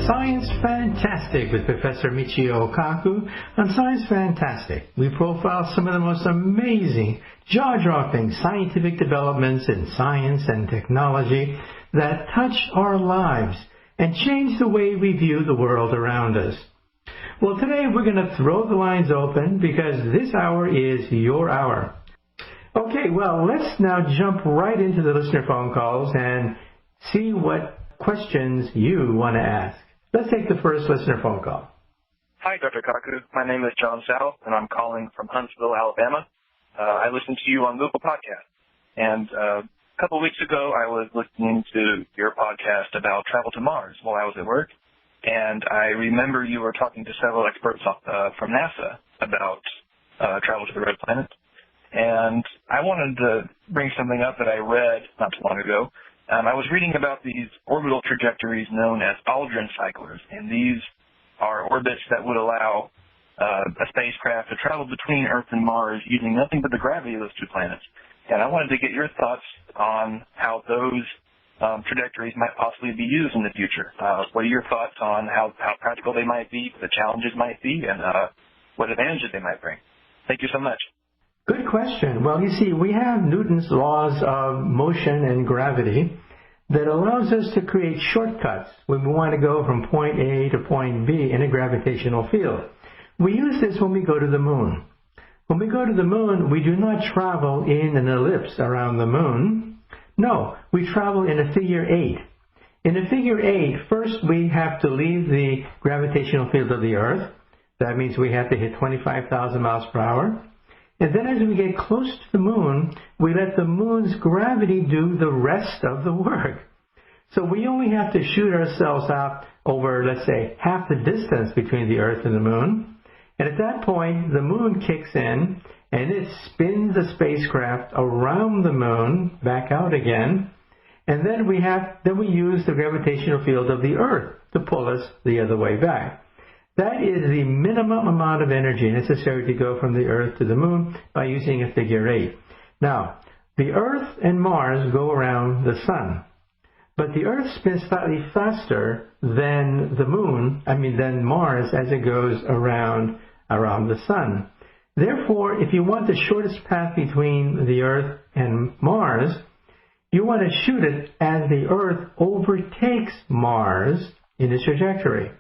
Science Fantastic with Professor Michio Kaku. On Science Fantastic, we profile some of the most amazing, jaw-dropping scientific developments in science and technology that touch our lives and change the way we view the world around us. Well, today we're going to throw the lines open because this hour is your hour. Okay, well, let's now jump right into the listener phone calls and see what questions you want to ask. Let's take the first listener phone call. Hi, Dr. Kaku. My name is John South, and I'm calling from Huntsville, Alabama. I listen to you on Google Podcast. And a couple of weeks ago, I was listening to your podcast about travel to Mars while I was at work. And I remember you were talking to several experts from NASA about travel to the red planet. And I wanted to bring something up that I read not too long ago. I was reading about these orbital trajectories known as Aldrin cyclers, and these are orbits that would allow a spacecraft to travel between Earth and Mars using nothing but the gravity of those two planets. And I wanted to get your thoughts on how those trajectories might possibly be used in the future. What are your thoughts on how practical they might be, what the challenges might be, and what advantages they might bring? Thank you so much. Good question. Well, you see, we have Newton's laws of motion and gravity that allows us to create shortcuts when we want to go from point A to point B in a gravitational field. We use this when we go to the moon. When we go to the moon, we do not travel in an ellipse around the moon. No, we travel in a figure 8. In a figure 8, first we have to leave the gravitational field of the Earth. That means we have to hit 25,000 miles per hour. And then as we get close to the moon, we let the moon's gravity do the rest of the work. So we only have to shoot ourselves out over, let's say, half the distance between the Earth and the moon. And at that point, the moon kicks in, and it spins the spacecraft around the moon, back out again. And then we use the gravitational field of the Earth to pull us the other way back. That is the minimum amount of energy necessary to go from the Earth to the moon by using a figure 8. Now, the Earth and Mars go around the sun, but the Earth spins slightly faster than than Mars as it goes around the sun. Therefore, if you want the shortest path between the Earth and Mars, you want to shoot it as the Earth overtakes Mars in its trajectory.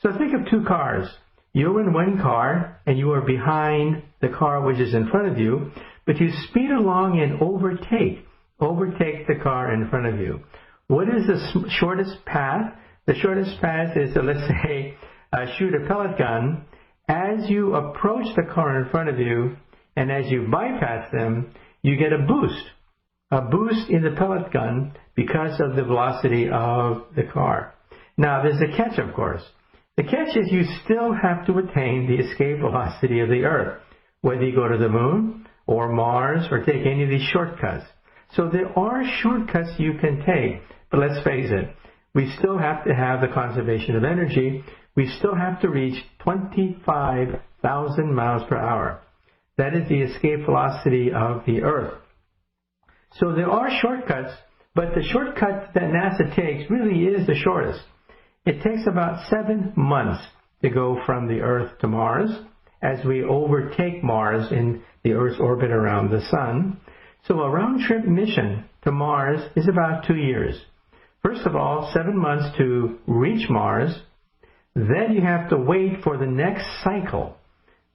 So think of two cars. You're in one car, and you are behind the car which is in front of you, but you speed along and overtake the car in front of you. What is the shortest path? The shortest path is to, let's say, shoot a pellet gun. As you approach the car in front of you, and as you bypass them, you get a boost in the pellet gun because of the velocity of the car. Now, there's a catch, of course. The catch is you still have to attain the escape velocity of the Earth, whether you go to the moon or Mars or take any of these shortcuts. So there are shortcuts you can take, but let's face it, we still have to have the conservation of energy. We still have to reach 25,000 miles per hour. That is the escape velocity of the Earth. So there are shortcuts, but the shortcut that NASA takes really is the shortest. It takes about 7 months to go from the Earth to Mars as we overtake Mars in the Earth's orbit around the Sun. So a round-trip mission to Mars is about 2 years. First of all, 7 months to reach Mars. Then you have to wait for the next cycle,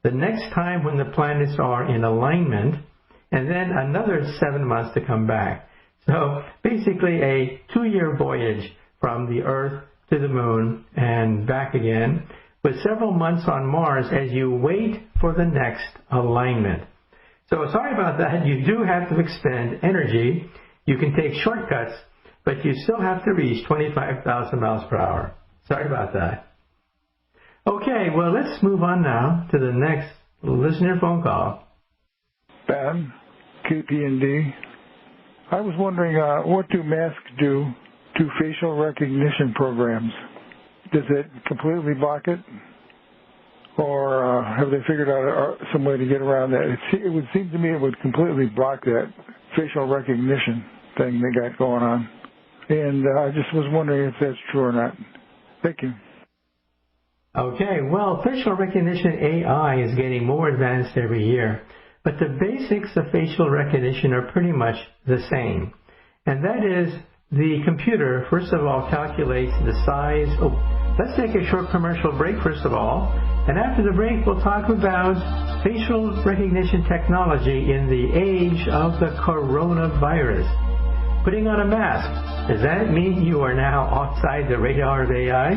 the next time when the planets are in alignment, and then another 7 months to come back. So basically a 2-year voyage from the Earth to the moon and back again, with several months on Mars as you wait for the next alignment. So sorry about that. You do have to expend energy. You can take shortcuts, but you still have to reach 25,000 miles per hour. Sorry about that. Okay, well, let's move on now to the next listener phone call. Ben, KPND. I was wondering, what do masks do to facial recognition programs? Does it completely block it? Or have they figured out some way to get around that? It would seem to me it would completely block that facial recognition thing they got going on. And I just was wondering if that's true or not. Thank you. Okay, well, facial recognition AI is getting more advanced every year, but the basics of facial recognition are pretty much the same. And that is, the computer, first of all, calculates the size. Oh, let's take a short commercial break, first of all. And after the break, we'll talk about facial recognition technology in the age of the coronavirus. Putting on a mask, does that mean you are now outside the radar of AI?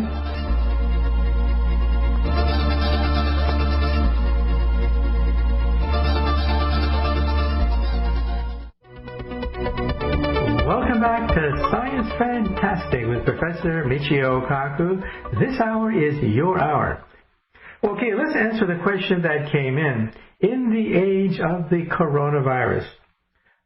Welcome back to Science Fantastic with Professor Michio Kaku. This hour is your hour. Okay, let's answer the question that came in. In the age of the coronavirus,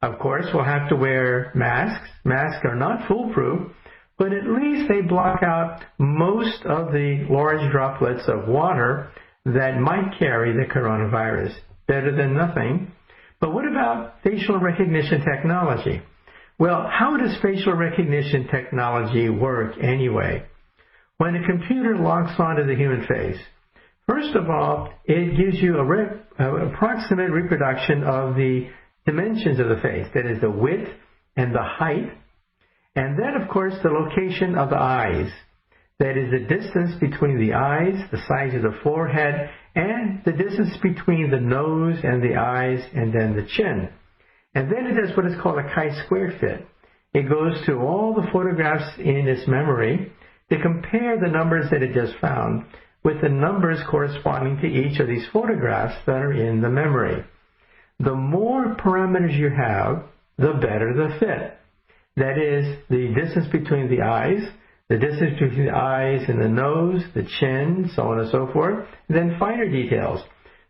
of course, we'll have to wear masks. Masks are not foolproof, but at least they block out most of the large droplets of water that might carry the coronavirus. Better than nothing. But what about facial recognition technology? Well, how does facial recognition technology work anyway? When a computer locks onto the human face, first of all, it gives you an approximate reproduction of the dimensions of the face, that is the width and the height, and then, of course, the location of the eyes, that is the distance between the eyes, the size of the forehead, and the distance between the nose and the eyes, and then the chin. And then it does what is called a chi-square fit. It goes to all the photographs in its memory to compare the numbers that it just found with the numbers corresponding to each of these photographs that are in the memory. The more parameters you have, the better the fit. That is, the distance between the eyes, the distance between the eyes and the nose, the chin, so on and so forth, and then finer details.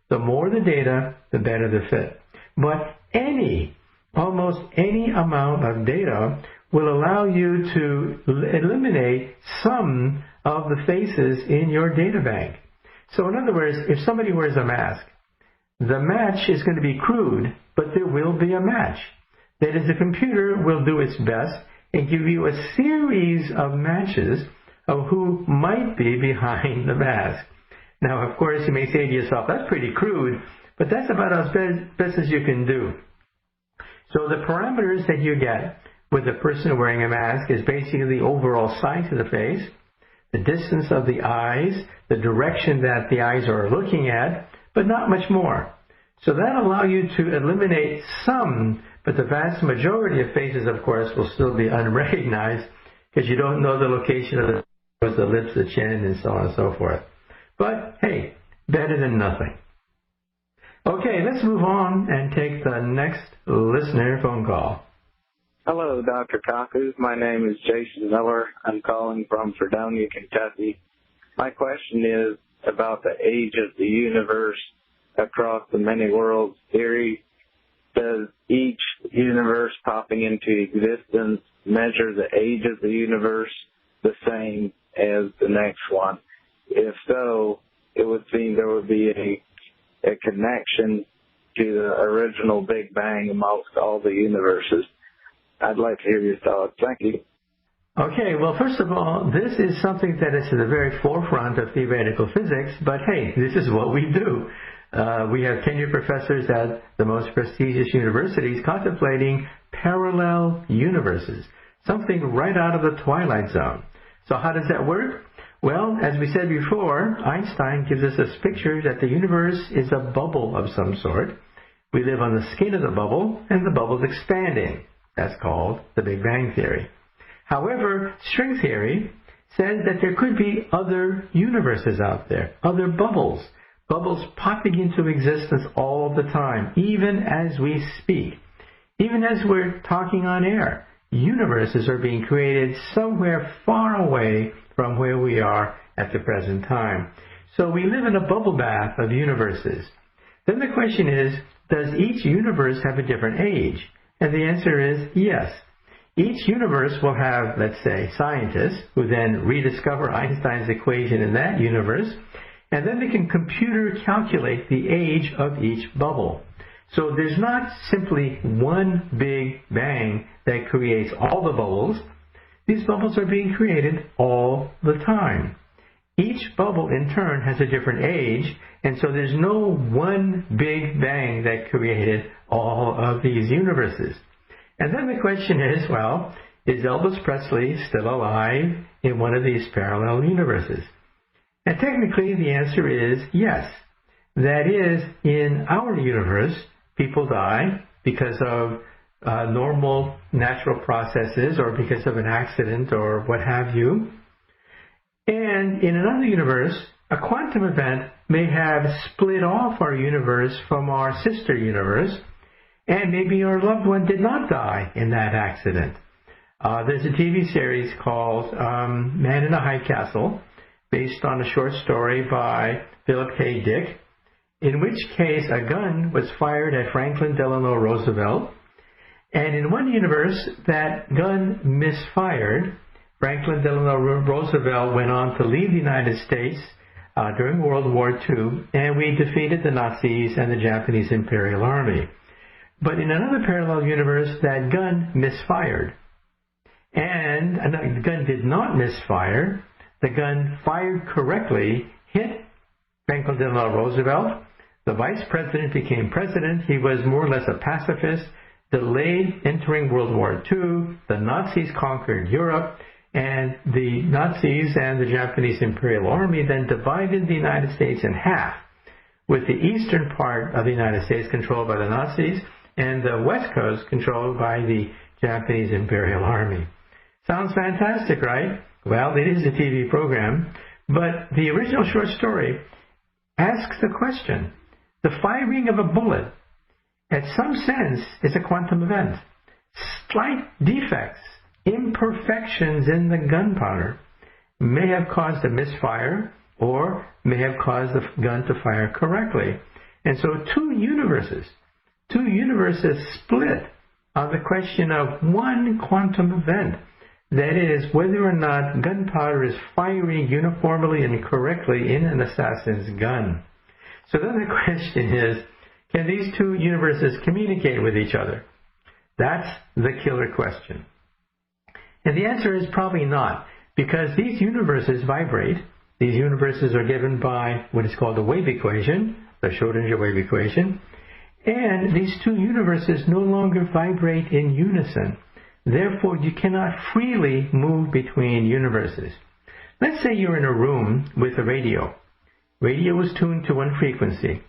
The more the data, the better the fit. But almost any amount of data will allow you to eliminate some of the faces in your data bank. So in other words, if somebody wears a mask, the match is going to be crude, but there will be a match. That is, the computer will do its best and give you a series of matches of who might be behind the mask. Now, of course, you may say to yourself, that's pretty crude, but that's about as best as you can do. So the parameters that you get with the person wearing a mask is basically the overall size of the face, the distance of the eyes, the direction that the eyes are looking at, but not much more. So that allows you to eliminate some, but the vast majority of faces, of course, will still be unrecognized because you don't know the location of the nose, the lips, the chin, and so on and so forth. But hey, better than nothing. Okay, let's move on and take the next listener phone call. Hello, Dr. Kaku. My name is Jason Miller. I'm calling from Fredonia, Kentucky. My question is about the age of the universe across the many worlds theory. Does each universe popping into existence measure the age of the universe the same as the next one? If so, it would seem there would be a connection to the original Big Bang amongst all the universes. I'd like to hear your thoughts. Thank you. Okay, well, first of all, this is something that is at the very forefront of theoretical physics, but hey, this is what we do. We have tenured professors at the most prestigious universities contemplating parallel universes, something right out of the Twilight Zone. So how does that work? Well, as we said before, Einstein gives us this picture that the universe is a bubble of some sort. We live on the skin of the bubble, and the bubble is expanding. That's called the Big Bang Theory. However, string theory says that there could be other universes out there, other bubbles popping into existence all the time, even as we speak. Even as we're talking on air, universes are being created somewhere far away from where we are at the present time. So we live in a bubble bath of universes. Then the question is, does each universe have a different age? And the answer is yes. Each universe will have, let's say, scientists who then rediscover Einstein's equation in that universe, and then they can computer calculate the age of each bubble. So there's not simply one big bang that creates all the bubbles. These bubbles are being created all the time. Each bubble in turn has a different age, and so there's no one big bang that created all of these universes. And then the question is, well, is Elvis Presley still alive in one of these parallel universes? And technically the answer is yes. That is, in our universe, people die because of normal natural processes or because of an accident or what have you. And in another universe, a quantum event may have split off our universe from our sister universe, and maybe our loved one did not die in that accident. There's a TV series called Man in a High Castle, based on a short story by Philip K. Dick, in which case a gun was fired at Franklin Delano Roosevelt, and in one universe that gun misfired. Franklin Delano Roosevelt went on to leave the United States during World War II, and we defeated the Nazis and the Japanese Imperial Army. But in another parallel universe, that gun misfired. And the gun did not misfire. The gun fired correctly, hit Franklin Delano Roosevelt. The vice president became president. He was more or less a pacifist, delayed entering World War II. The Nazis conquered Europe. And the Nazis and the Japanese Imperial Army then divided the United States in half, with the eastern part of the United States controlled by the Nazis and the west coast controlled by the Japanese Imperial Army. Sounds fantastic, right? Well, it is a TV program, but the original short story asks the question. The firing of a bullet, at some sense, is a quantum event. Slight defects, imperfections in the gunpowder may have caused a misfire or may have caused the gun to fire correctly. And so two universes split on the question of one quantum event. That is, whether or not gunpowder is firing uniformly and correctly in an assassin's gun. So then the question is, can these two universes communicate with each other? That's the killer question. And the answer is probably not, because these universes vibrate. These universes are given by what is called the wave equation, the Schrodinger wave equation, and these two universes no longer vibrate in unison. Therefore, you cannot freely move between universes. Let's say you're in a room with a radio. Radio is tuned to one frequency.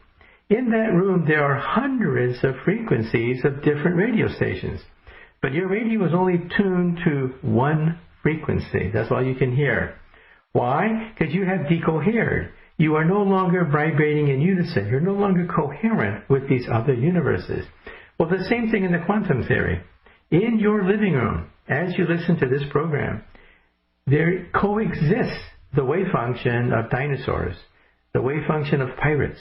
In that room, there are hundreds of frequencies of different radio stations. But your radio is only tuned to one frequency. That's all you can hear. Why? Because you have decohered. You are no longer vibrating in unison. You're no longer coherent with these other universes. Well, the same thing in the quantum theory. In your living room, as you listen to this program, there coexists the wave function of dinosaurs, the wave function of pirates,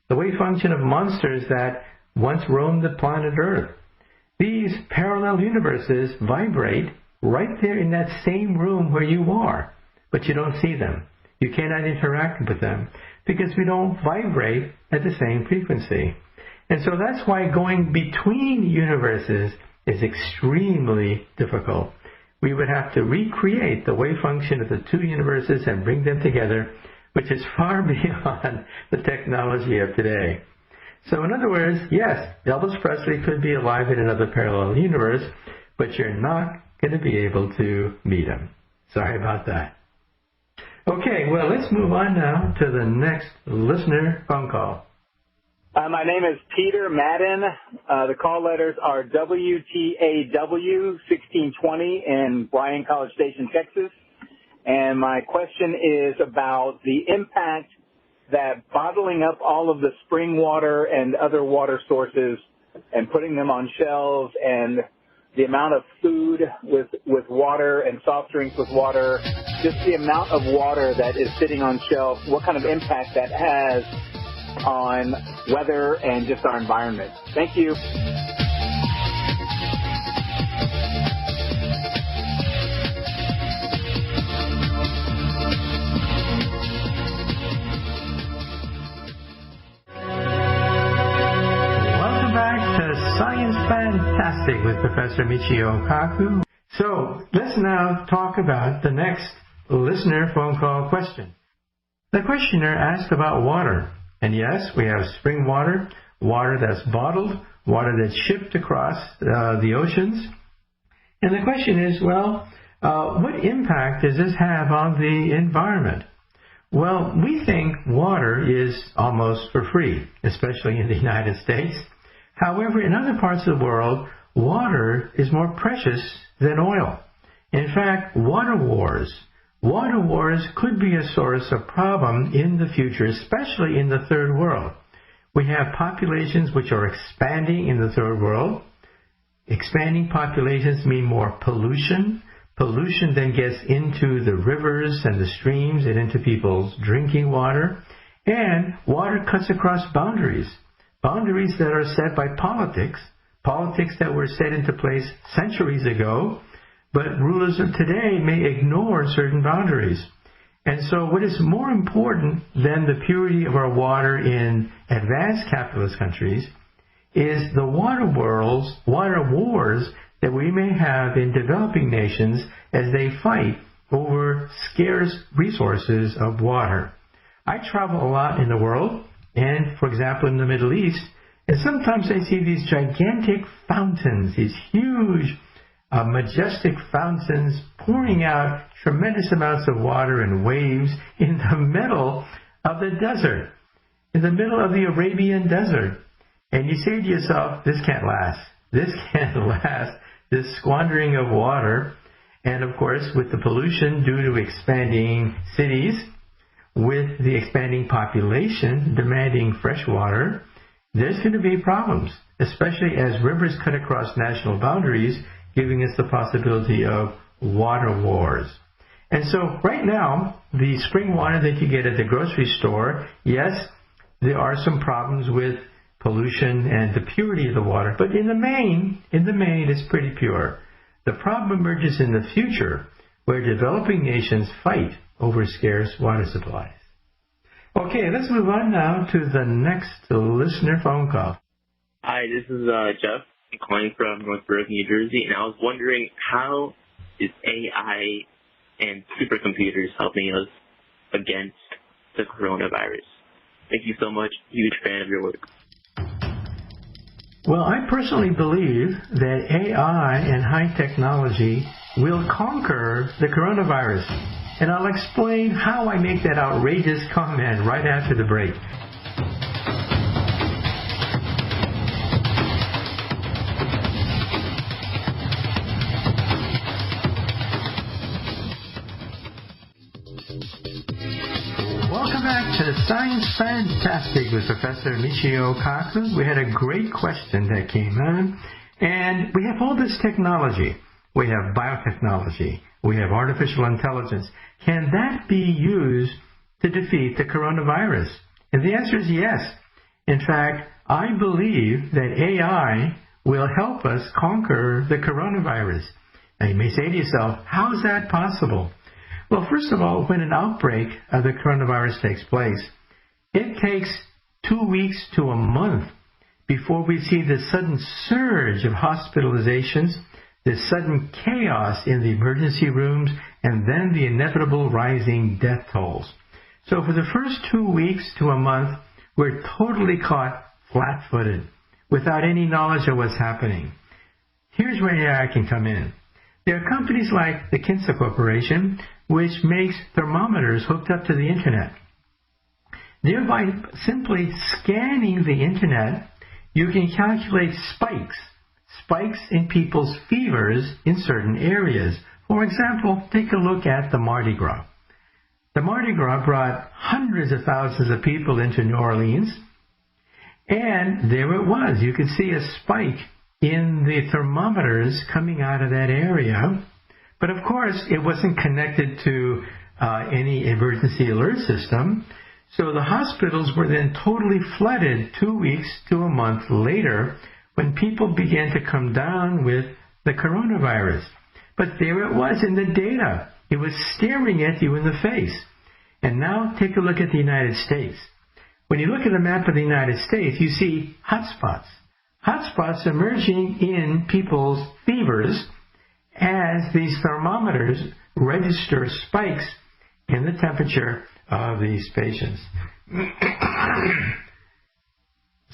the wave function of monsters that once roamed the planet Earth. These parallel universes vibrate right there in that same room where you are, but you don't see them. You cannot interact with them because we don't vibrate at the same frequency. And so that's why going between universes is extremely difficult. We would have to recreate the wave function of the two universes and bring them together, which is far beyond the technology of today. So in other words, yes, Elvis Presley could be alive in another parallel universe, but you're not going to be able to meet him. Sorry about that. Okay, well, let's move on now to the next listener phone call. My name is Peter Madden. The call letters are WTAW 1620 in Bryan College Station, Texas. And my question is about the impact that bottling up all of the spring water and other water sources and putting them on shelves and the amount of food with water and soft drinks with water, just the amount of water that is sitting on shelves, what kind of impact that has on weather and just our environment. Thank you. Science Fantastic with Professor Michio Kaku. So let's now talk about the next listener phone call question. The questioner asked about water. And yes, we have spring water, water that's bottled, water that's shipped across the oceans. And the question is, well, what impact does this have on the environment? Well, we think water is almost for free, especially in the United States. However, in other parts of the world, water is more precious than oil. In fact, water wars could be a source of problem in the future, especially in the third world. We have populations which are expanding in the third world. Expanding populations mean more pollution. Pollution then gets into the rivers and the streams and into people's drinking water. And water cuts across boundaries that are set by politics that were set into place centuries ago, but rulers of today may ignore certain boundaries. And so what is more important than the purity of our water in advanced capitalist countries is the water wars that we may have in developing nations as they fight over scarce resources of water. I travel a lot in the world, and for example in the Middle East, and sometimes I see these gigantic fountains, these huge, majestic fountains pouring out tremendous amounts of water and waves in the middle of the desert, in the middle of the Arabian desert. And you say to yourself, this can't last. This can't last, this squandering of water. And of course, with the pollution due to expanding cities, with the expanding population demanding fresh water, there's going to be problems, especially as rivers cut across national boundaries, giving us the possibility of water wars. And so right now, the spring water that you get at the grocery store, yes, there are some problems with pollution and the purity of the water, but in the main, it's pretty pure. The problem emerges in the future, where developing nations fight over scarce water supplies. Okay, let's move on now to the next listener phone call. Hi, this is Jeff. I'm calling from Northbrook, New Jersey, and I was wondering, how is AI and supercomputers helping us against the coronavirus? Thank you so much. Huge fan of your work. Well, I personally believe that AI and high technology will conquer the coronavirus. And I'll explain how I make that outrageous comment right after the break. Welcome back to Science Fantastic with Professor Michio Kaku. We had a great question that came in, and we have all this technology. We have biotechnology. We have artificial intelligence. Can that be used to defeat the coronavirus? And the answer is yes. In fact, I believe that AI will help us conquer the coronavirus. Now you may say to yourself, how is that possible? Well, first of all, when an outbreak of the coronavirus takes place, it takes 2 weeks to a month before we see the sudden surge of hospitalizations, the sudden chaos in the emergency rooms, and then the inevitable rising death tolls. So for the first 2 weeks to a month, we're totally caught flat-footed, without any knowledge of what's happening. Here's where AI can come in. There are companies like the Kinsa Corporation, which makes thermometers hooked up to the Internet. Thereby, simply scanning the Internet, you can calculate spikes in people's fevers in certain areas. For example, take a look at the Mardi Gras. The Mardi Gras brought hundreds of thousands of people into New Orleans, and there it was. You could see a spike in the thermometers coming out of that area. But of course, it wasn't connected to any emergency alert system. So the hospitals were then totally flooded 2 weeks to a month later when people began to come down with the coronavirus. But there it was in the data. It was staring at you in the face. And now take a look at the United States. When you look at a map of the United States, you see hotspots. Hotspots emerging in people's fevers as these thermometers register spikes in the temperature of these patients.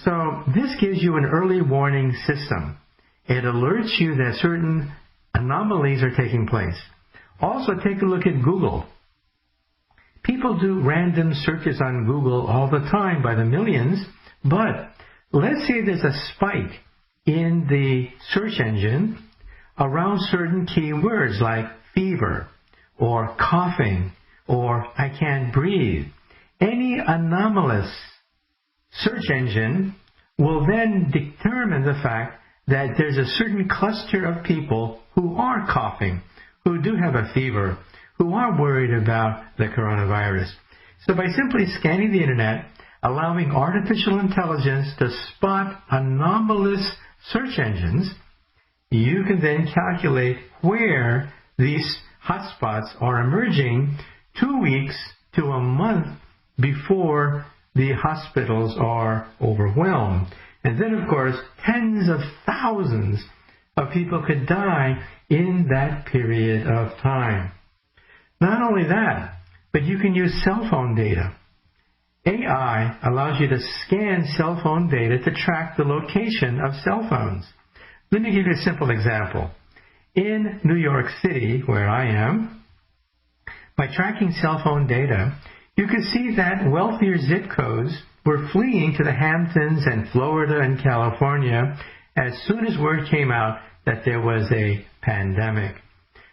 So this gives you an early warning system. It alerts you that certain anomalies are taking place. Also, take a look at Google. People do random searches on Google all the time by the millions, but let's say there's a spike in the search engine around certain keywords like fever or coughing or I can't breathe. Any anomalous search engine will then determine the fact that there's a certain cluster of people who are coughing, who do have a fever, who are worried about the coronavirus. So by simply scanning the internet, allowing artificial intelligence to spot anomalous search engines, you can then calculate where these hotspots are emerging 2 weeks to a month before the hospitals are overwhelmed. And then, of course, tens of thousands of people could die in that period of time. Not only that, but you can use cell phone data. AI allows you to scan cell phone data to track the location of cell phones. Let me give you a simple example. In New York City, where I am, by tracking cell phone data, you can see that wealthier zip codes were fleeing to the Hamptons and Florida and California as soon as word came out that there was a pandemic.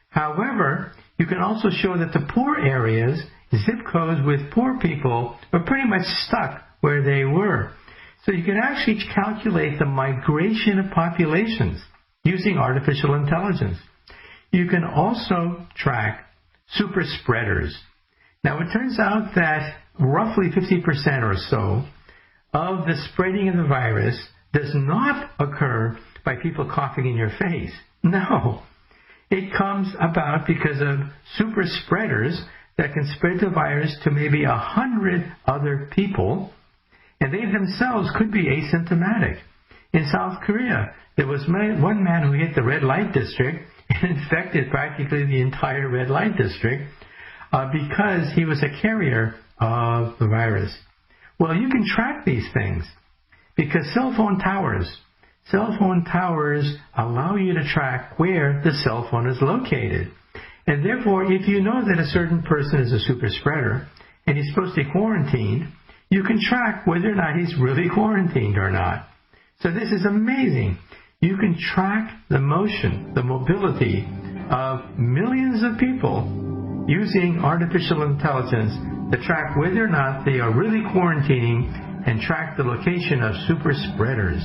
However, you can also show that the poor areas, zip codes with poor people, were pretty much stuck where they were. So you can actually calculate the migration of populations using artificial intelligence. You can also track super spreaders. Now, it turns out that roughly 50% or so of the spreading of the virus does not occur by people coughing in your face. No. It comes about because of super spreaders that can spread the virus to maybe 100 other people, and they themselves could be asymptomatic. In South Korea, there was one man who hit the red light district and infected practically the entire red light district because he was a carrier of the virus. Well, you can track these things because cell phone towers allow you to track where the cell phone is located. And therefore, if you know that a certain person is a super spreader and he's supposed to be quarantined, you can track whether or not he's really quarantined or not. So this is amazing. You can track the motion, the mobility of millions of people using artificial intelligence to track whether or not they are really quarantining and track the location of super spreaders.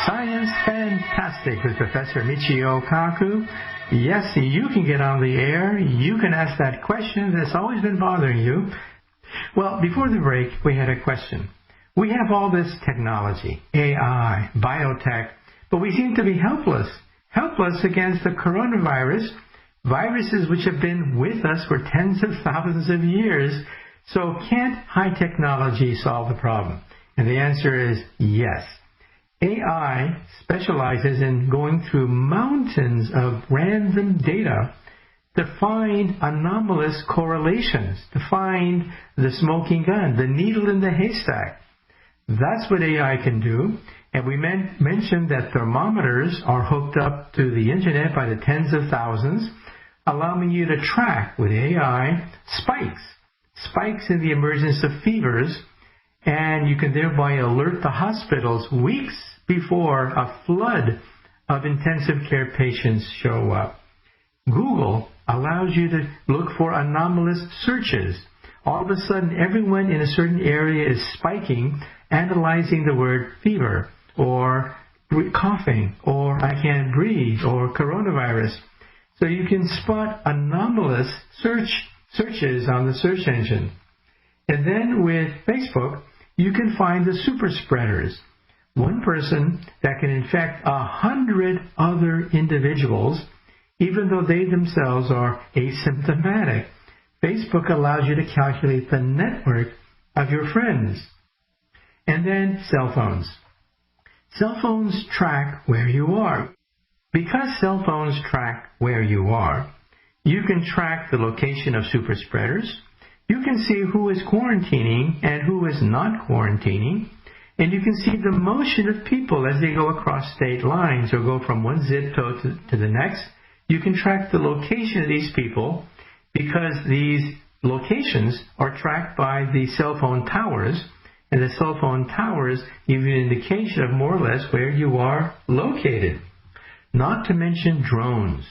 Science Fantastic with Professor Michio Kaku. Yes, you can get on the air. You can ask that question that's always been bothering you. Well, before the break, we had a question. We have all this technology, AI, biotech, but we seem to be helpless against the coronavirus, viruses which have been with us for tens of thousands of years. So can't high technology solve the problem? And the answer is yes. AI specializes in going through mountains of random data to find anomalous correlations, to find the smoking gun, the needle in the haystack. That's what AI can do. And we mentioned that thermometers are hooked up to the internet by the tens of thousands, allowing you to track with AI spikes in the emergence of fevers, and you can thereby alert the hospitals weeks before a flood of intensive care patients show up. Google allows you to look for anomalous searches. All of a sudden, everyone in a certain area is spiking, analyzing the word fever, or coughing, or I can't breathe, or coronavirus. So you can spot anomalous searches on the search engine. And then with Facebook, you can find the super spreaders. One person that can infect 100 other individuals even though they themselves are asymptomatic. Facebook allows you to calculate the network of your friends. And then cell phones. Cell phones track where you are. Because cell phones track where you are, you can track the location of super spreaders. You can see who is quarantining and who is not quarantining. And you can see the motion of people as they go across state lines or go from one zip code to the next. You can track the location of these people because these locations are tracked by the cell phone towers. And the cell phone towers give you an indication of more or less where you are located. Not to mention drones.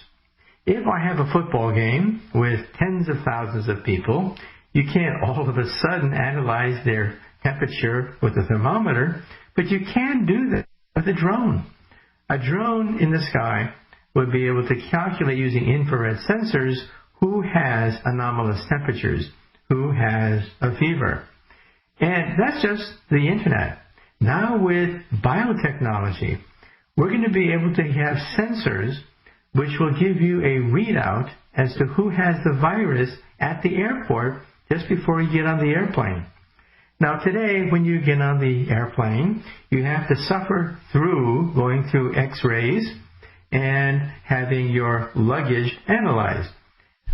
If I have a football game with tens of thousands of people, you can't all of a sudden analyze their temperature with a thermometer, but you can do that with a drone. A drone in the sky would be able to calculate using infrared sensors who has anomalous temperatures, who has a fever. And that's just the internet. Now with biotechnology, we're going to be able to have sensors which will give you a readout as to who has the virus at the airport just before you get on the airplane. Now today, when you get on the airplane, you have to suffer through going through x-rays and having your luggage analyzed.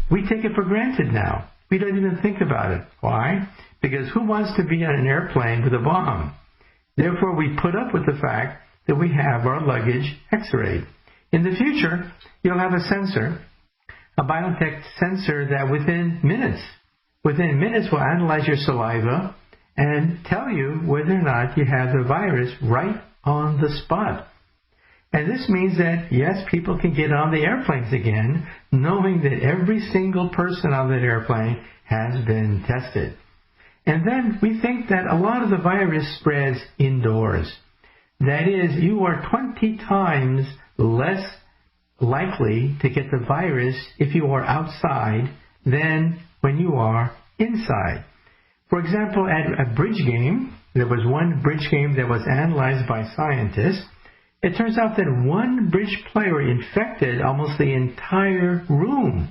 We take it for granted now. We don't even think about it. Why? Because who wants to be on an airplane with a bomb? Therefore, we put up with the fact that we have our luggage x-rayed. In the future, you'll have a sensor, a biotech sensor that within minutes will analyze your saliva and tell you whether or not you have the virus right on the spot. And this means that, yes, people can get on the airplanes again, knowing that every single person on that airplane has been tested. And then we think that a lot of the virus spreads indoors. That is, you are 20 times less likely to get the virus if you are outside than when you are inside. For example, at a bridge game, there was one bridge game that was analyzed by scientists. It turns out that one bridge player infected almost the entire room.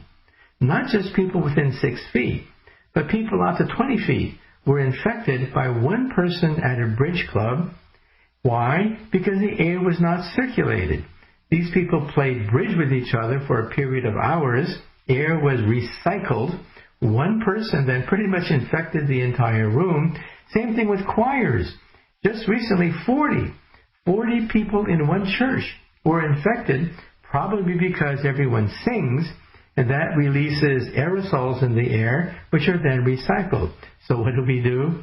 Not just people within 6 feet, but people out to 20 feet were infected by one person at a bridge club. Why? Because the air was not circulated. These people played bridge with each other for a period of hours. Air was recycled. One person then pretty much infected the entire room. Same thing with choirs. Just recently, 40 people in one church were infected, probably because everyone sings, and that releases aerosols in the air, which are then recycled. So what do?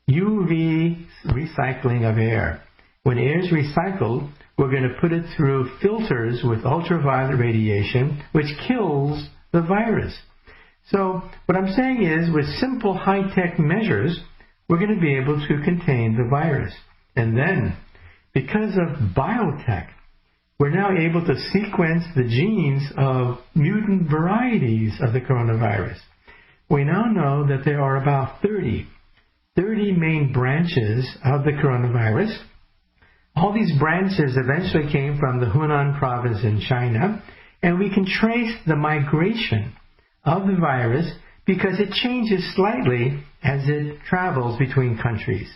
UV recycling of air. When air is recycled, we're going to put it through filters with ultraviolet radiation, which kills the virus. So what I'm saying is, with simple high-tech measures, we're going to be able to contain the virus. And then, because of biotech, we're now able to sequence the genes of mutant varieties of the coronavirus. We now know that there are about 30 main branches of the coronavirus. All these branches eventually came from the Hunan province in China, and we can trace the migration of the virus because it changes slightly as it travels between countries.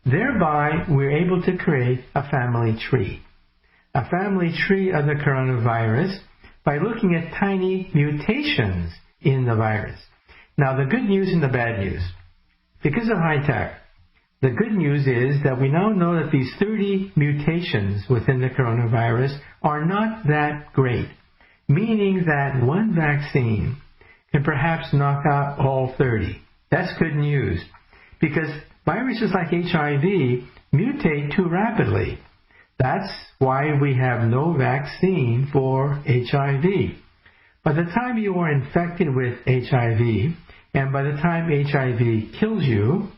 Thereby, we're able to create a family tree. A family tree of the coronavirus by looking at tiny mutations in the virus. Now, the good news and the bad news. Because of high tech, the good news is that we now know that these 30 mutations within the coronavirus are not that great, meaning that one vaccine can perhaps knock out all 30. That's good news, because viruses like HIV mutate too rapidly. That's why we have no vaccine for HIV. By the time you are infected with HIV, and by the time HIV kills you,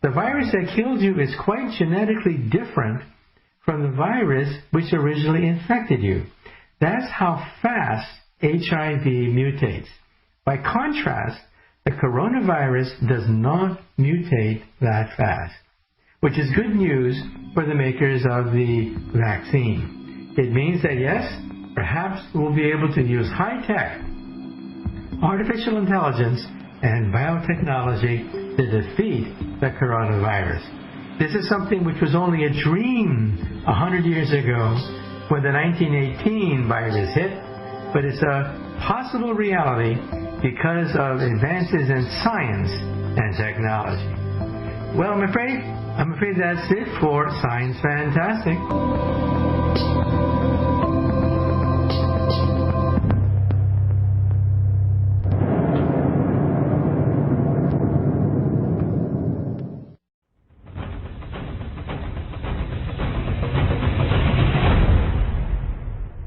the virus that killed you is quite genetically different from the virus which originally infected you. That's how fast HIV mutates. By contrast, the coronavirus does not mutate that fast, which is good news for the makers of the vaccine. It means that, yes, perhaps we'll be able to use high-tech, artificial intelligence, and biotechnology to defeat the coronavirus. This is something which was only a dream 100 years ago when the 1918 virus hit, but it's a possible reality because of advances in science and technology. Well, I'm afraid that's it for Science Fantastic.